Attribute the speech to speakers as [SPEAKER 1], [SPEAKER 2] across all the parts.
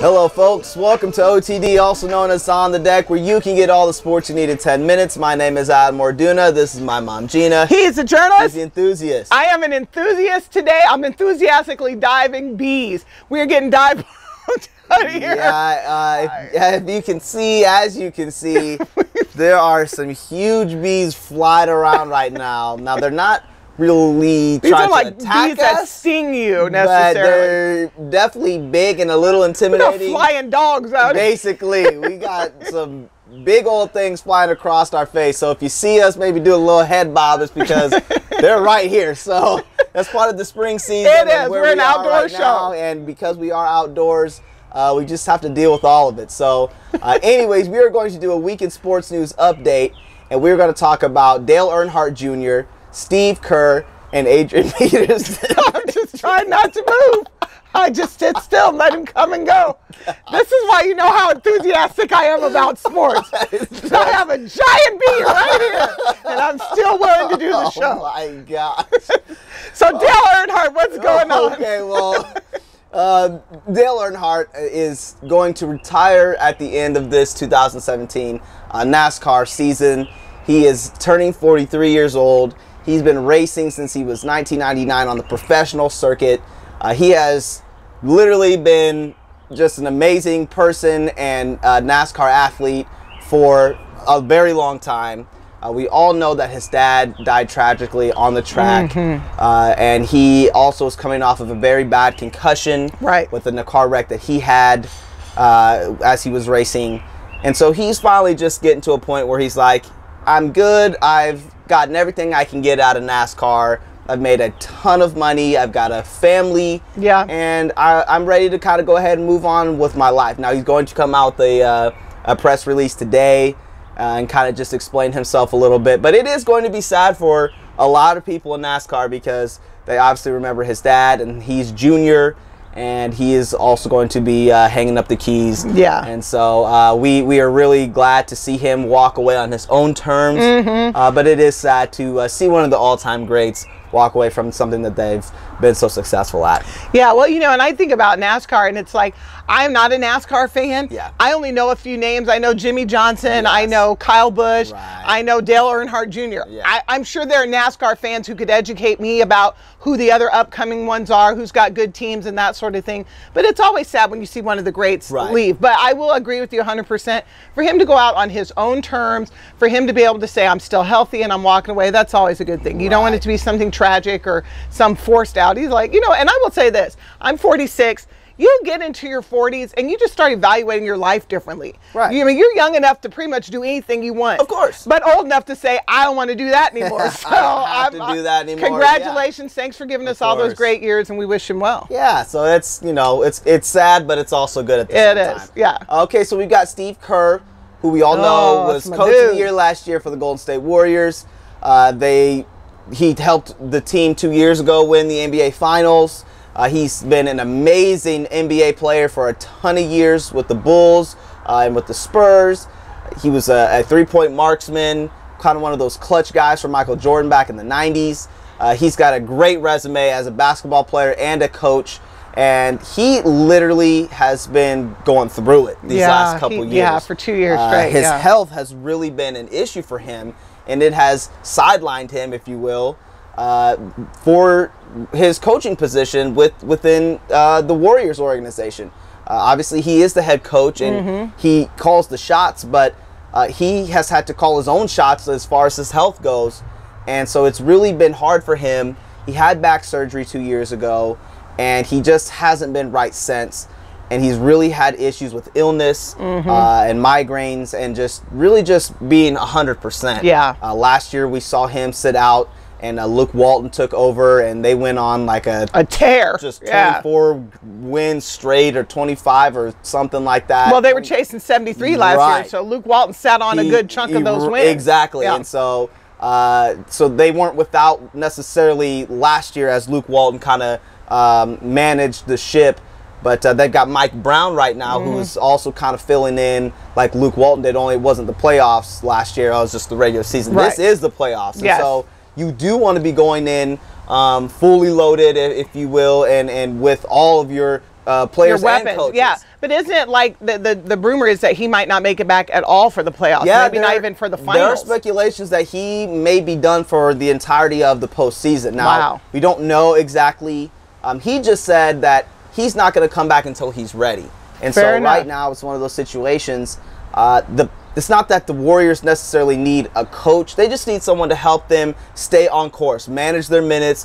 [SPEAKER 1] Hello folks, welcome to OTD, also known as On the Deck, where you can get all the sports you need in 10 minutes. My name is Adam Orduna, this is my mom Gina.
[SPEAKER 2] He's a journalist.
[SPEAKER 1] He's the enthusiast.
[SPEAKER 2] I am an enthusiast today. I'm enthusiastically diving bees. We're getting dive out of here.
[SPEAKER 1] Yeah, if you can see, as you can see, there are some huge bees flying around right now. Now they're not really
[SPEAKER 2] These
[SPEAKER 1] trying
[SPEAKER 2] are like
[SPEAKER 1] to attack
[SPEAKER 2] bees that
[SPEAKER 1] us,
[SPEAKER 2] sting you
[SPEAKER 1] but
[SPEAKER 2] necessarily.
[SPEAKER 1] they're definitely big and a little intimidating.
[SPEAKER 2] We're flying dogs out.
[SPEAKER 1] Basically, we got some big old things flying across our face. So if you see us, maybe do a little head bob. It's because they're right here. So that's part of the spring season.
[SPEAKER 2] It is. We're an outdoor show,
[SPEAKER 1] and because we are outdoors, we just have to deal with all of it. So, anyways, we are going to do a week in sports news update, and we're going to talk about Dale Earnhardt Jr., Steve Kerr, and Adrian Peterson.
[SPEAKER 2] I'm just trying not to move. I just sit still and let him come and go. This is why you know how enthusiastic I am about sports. I have a giant bee right here, and I'm still willing to do the show.
[SPEAKER 1] Oh my gosh.
[SPEAKER 2] So Dale Earnhardt, what's going on?
[SPEAKER 1] Okay, well, Dale Earnhardt is going to retire at the end of this 2017 NASCAR season. He is turning 43 years old. He's been racing since he was 1999 on the professional circuit. He has literally been just an amazing person and NASCAR athlete for a very long time. We all know that his dad died tragically on the track, and he also is coming off of a very bad concussion with the car wreck that he had as he was racing. And so he's finally just getting to a point where he's like, I'm good. I've gotten everything I can get out of NASCAR. I've made a ton of money. I've got a family. Yeah. And I'm ready to kind of go ahead and move on with my life. Now, he's going to come out with a press release today and kind of just explain himself a little bit. But it is going to be sad for a lot of people in NASCAR because they obviously remember his dad, and he's junior, and he is also going to be hanging up the keys. Yeah. And so we are really glad to see him walk away on his own terms. But it is sad to see one of the all-time greats walk away from something that they've been so successful at.
[SPEAKER 2] Yeah, well, you know, and I think about NASCAR, and it's like, I'm not a NASCAR fan.
[SPEAKER 1] Yeah.
[SPEAKER 2] I only know a few names. I know Jimmy Johnson. Yes. I know Kyle Busch. Right. I know Dale Earnhardt Jr. Yeah. I'm sure there are NASCAR fans who could educate me about who the other upcoming ones are, who's got good teams and that sort of thing. But it's always sad when you see one of the greats leave. But I will agree with you 100%. For him to go out on his own terms, for him to be able to say, I'm still healthy and I'm walking away, that's always a good thing. You don't want it to be something tragic or some forced out. He's like, you know, and I will say this, I'm 46. You get into your 40s and you just start evaluating your life differently. Right. I mean, you're young enough to pretty much do anything you want.
[SPEAKER 1] Of course.
[SPEAKER 2] But old enough to say, I don't want to do that anymore. So
[SPEAKER 1] I don't have to do that anymore.
[SPEAKER 2] Congratulations. Yeah. Thanks for giving us all those great years, and we wish him well.
[SPEAKER 1] Yeah, so it's, you know, it's sad, but it's also good at the same time. It is,
[SPEAKER 2] yeah.
[SPEAKER 1] Okay, so we've got Steve Kerr, who we all know was Coach of the Year last year for the Golden State Warriors. He helped the team 2 years ago win the NBA Finals. He's been an amazing NBA player for a ton of years with the Bulls and with the Spurs. He was a three-point marksman, kind of one of those clutch guys for Michael Jordan back in the 90s. He's got a great resume as a basketball player and a coach, and he literally has been going through it these last couple years.
[SPEAKER 2] Yeah, for 2 years straight.
[SPEAKER 1] His health has really been an issue for him, and it has sidelined him, if you will, for his coaching position within the Warriors organization. Obviously, he is the head coach, and he calls the shots, but he has had to call his own shots as far as his health goes. And so it's really been hard for him. He had back surgery 2 years ago, and he just hasn't been right since. And he's really had issues with illness and migraines and just really just being 100%. Yeah. Last year, we saw him sit out, and Luke Walton took over, and they went on like a
[SPEAKER 2] tear.
[SPEAKER 1] Just 24 wins straight, or 25 or something like that.
[SPEAKER 2] Well, they were chasing 73 last year, so Luke Walton sat on a good chunk of those wins.
[SPEAKER 1] Exactly. Yeah. And so so they weren't without necessarily last year as Luke Walton kind of managed the ship. But they've got Mike Brown right now, who is also kind of filling in like Luke Walton did, only it wasn't the playoffs last year. It was just the regular season. This is the playoffs. And so you do want to be going in fully loaded, if you will, and with all of your players and coaches. Yeah.
[SPEAKER 2] But isn't it like the rumor is that he might not make it back at all for the playoffs?
[SPEAKER 1] Yeah,
[SPEAKER 2] maybe not even for the finals.
[SPEAKER 1] There are speculations that he may be done for the entirety of the postseason. Now, we don't know exactly. He just said that he's not going to come back until he's ready. And
[SPEAKER 2] Fair enough.
[SPEAKER 1] Right now, it's one of those situations. It's not that the Warriors necessarily need a coach. They just need someone to help them stay on course, manage their minutes,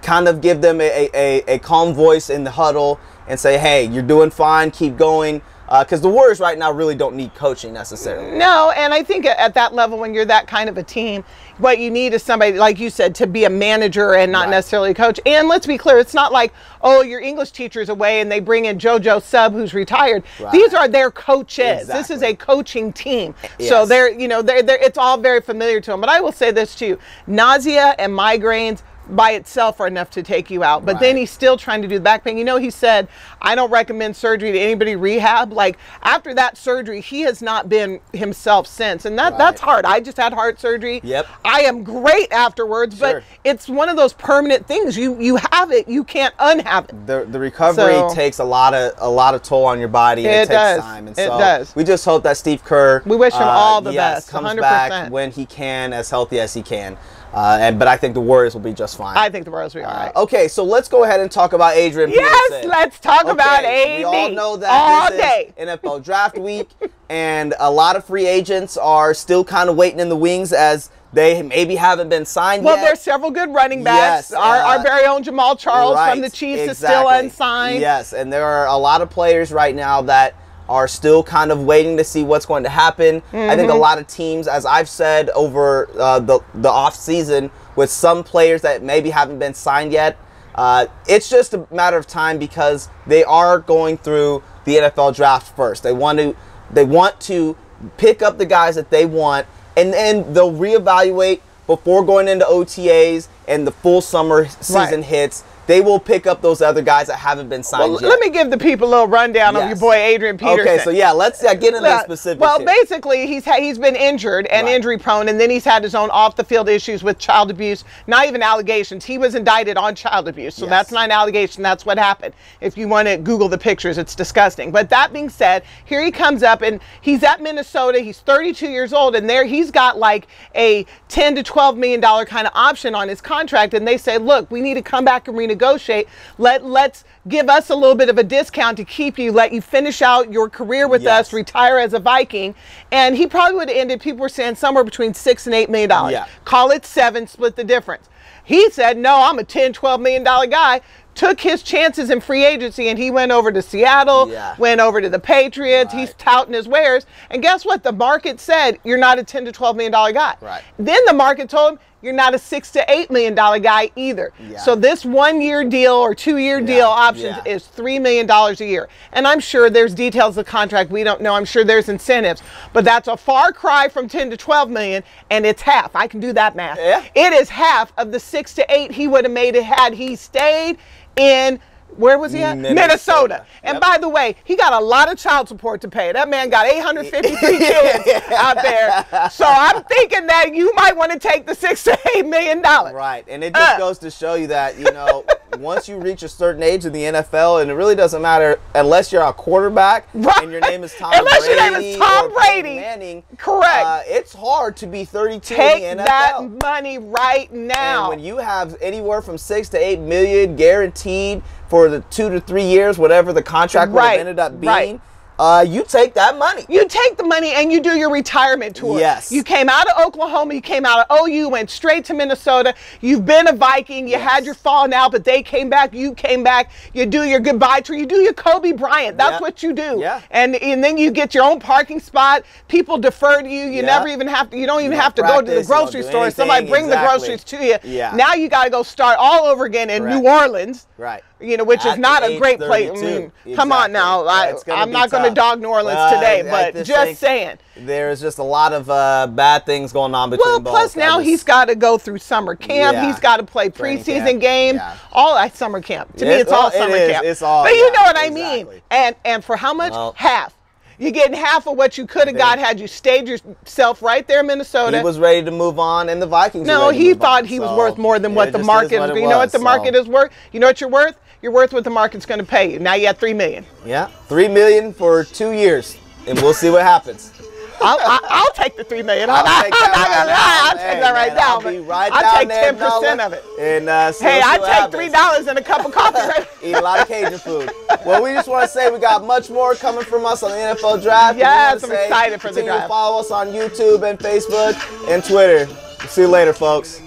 [SPEAKER 1] kind of give them a calm voice in the huddle and say, hey, you're doing fine, keep going. Because the Warriors right now really don't need coaching necessarily.
[SPEAKER 2] No, and I think at that level, when you're that kind of a team, what you need is somebody, like you said, to be a manager and not necessarily a coach. And let's be clear, it's not like, oh, your English teacher's away and they bring in JoJo Sub who's retired. These are their coaches. This is a coaching team. So they're, it's all very familiar to them. But I will say this too, nausea and migraines by itself are enough to take you out. But then he's still trying to do the back pain. He said, I don't recommend surgery to anybody rehab. Like after that surgery, he has not been himself since. And that's hard. I just had heart surgery. I am great afterwards, but it's one of those permanent things. You have it, you can't unhave it.
[SPEAKER 1] The recovery takes a lot of toll on your body. And it takes time. And so we just hope that Steve Kerr,
[SPEAKER 2] we wish him all the best.
[SPEAKER 1] Comes
[SPEAKER 2] 100%.
[SPEAKER 1] back when he can, as healthy as he can. But I think the Warriors will be just fine.
[SPEAKER 2] I think the Warriors will be all right.
[SPEAKER 1] Okay, so let's go ahead and talk about Adrian Peterson.
[SPEAKER 2] Yes, let's talk about AD.
[SPEAKER 1] We all know that this is NFL Draft Week, and a lot of free agents are still kind of waiting in the wings as they maybe haven't been signed yet.
[SPEAKER 2] Well, there's several good running backs. Our very own Jamal Charles from the Chiefs is still unsigned.
[SPEAKER 1] Yes, and there are a lot of players right now that are still kind of waiting to see what's going to happen. I think a lot of teams, as I've said over the off season, with some players that maybe haven't been signed yet, it's just a matter of time because they are going through the NFL draft first. They want to pick up the guys that they want, and then they'll reevaluate before going into OTAs and the full summer season hits. They will pick up those other guys that haven't been signed yet.
[SPEAKER 2] Let me give the people a little rundown of your boy Adrian Peterson.
[SPEAKER 1] Okay, so let's get into the specifics.
[SPEAKER 2] Well, basically, he's been injured and injury prone, and then he's had his own off the field issues with child abuse. Not even allegations. He was indicted on child abuse, so that's not an allegation. That's what happened. If you want to Google the pictures, it's disgusting. But that being said, here he comes up, and he's at Minnesota. He's 32 years old, and there he's got like a $10 to $12 million kind of option on his contract, and they say, look, we need to come back and renegotiate. Let's give us a little bit of a discount to keep you, let you finish out your career with us, retire as a Viking. And he probably would have ended, people were saying, somewhere between $6 and $8 million. Call it 7, split the difference. He said, no, I'm a $10, $12 million guy. Took his chances in free agency, and he went over to Seattle, went over to the Patriots. He's touting his wares. And guess what? The market said, you're not a $10 to $12 million guy. Then the market told him, you're not a $6 to $8 million guy either. So this 1-year deal or 2-year deal option is $3 million a year. And I'm sure there's details of the contract we don't know. I'm sure there's incentives. But that's a far cry from 10 to 12 million, and it's half. I can do that math. It is half of the 6 to 8 he would have made it had he stayed in, where was he at? Minnesota. And by the way, he got a lot of child support to pay. That man got 853 kids out there. So I'm thinking that you might want to take the $6 to $8 million.
[SPEAKER 1] Right. And it just goes to show you that, once you reach a certain age in the NFL, and it really doesn't matter unless you're a quarterback and your name is Tom Brady.
[SPEAKER 2] Unless your name is Tom Brady.
[SPEAKER 1] Manning,
[SPEAKER 2] correct.
[SPEAKER 1] It's hard to be 32
[SPEAKER 2] Take
[SPEAKER 1] in the NFL.
[SPEAKER 2] That money right now.
[SPEAKER 1] And when you have anywhere from 6 to 8 million guaranteed for the 2 to 3 years, whatever the contract would have ended up being, you take that money.
[SPEAKER 2] You take the money and you do your retirement tour. You came out of Oklahoma, you came out of OU, went straight to Minnesota. You've been a Viking, you had your fall now, but they came back, you came back, you do your goodbye tour, you do your Kobe Bryant. That's what you do. And then you get your own parking spot. People defer to you. You never even have to, you don't even have to go to the grocery store. Somebody bring the groceries to you. Now you got to go start all over again in New Orleans. Which is not a great place. I mean, come on now. I'm not going to dog New Orleans today, but just saying.
[SPEAKER 1] There's just a lot of bad things going on between both.
[SPEAKER 2] Well, plus now he's got to go through summer camp. He's got to play preseason games. All at summer camp. To me, it's all summer camp.
[SPEAKER 1] It's all.
[SPEAKER 2] But you know what I mean. And for how much? Half. You're getting half of what you could have got had you stayed yourself right there in Minnesota.
[SPEAKER 1] He was ready to move on, and the Vikings
[SPEAKER 2] No, he thought he was worth more than what the market is. You know what the market is worth? You know what you're worth? you're worth what the market's going to pay you. Now you have $3 million.
[SPEAKER 1] Yeah, $3 million for 2 years, and we'll see what happens.
[SPEAKER 2] I'll take the $3 million.
[SPEAKER 1] I'll take
[SPEAKER 2] I'll take that right now. I'll take 10% of it.
[SPEAKER 1] And
[SPEAKER 2] hey, I take $3 and a cup of coffee.
[SPEAKER 1] Eat a lot of Cajun food. Well, we just want to say we got much more coming from us on the NFL Draft.
[SPEAKER 2] Yes, I'm excited for the draft.
[SPEAKER 1] Continue to follow us on YouTube and Facebook and Twitter. See you later, folks.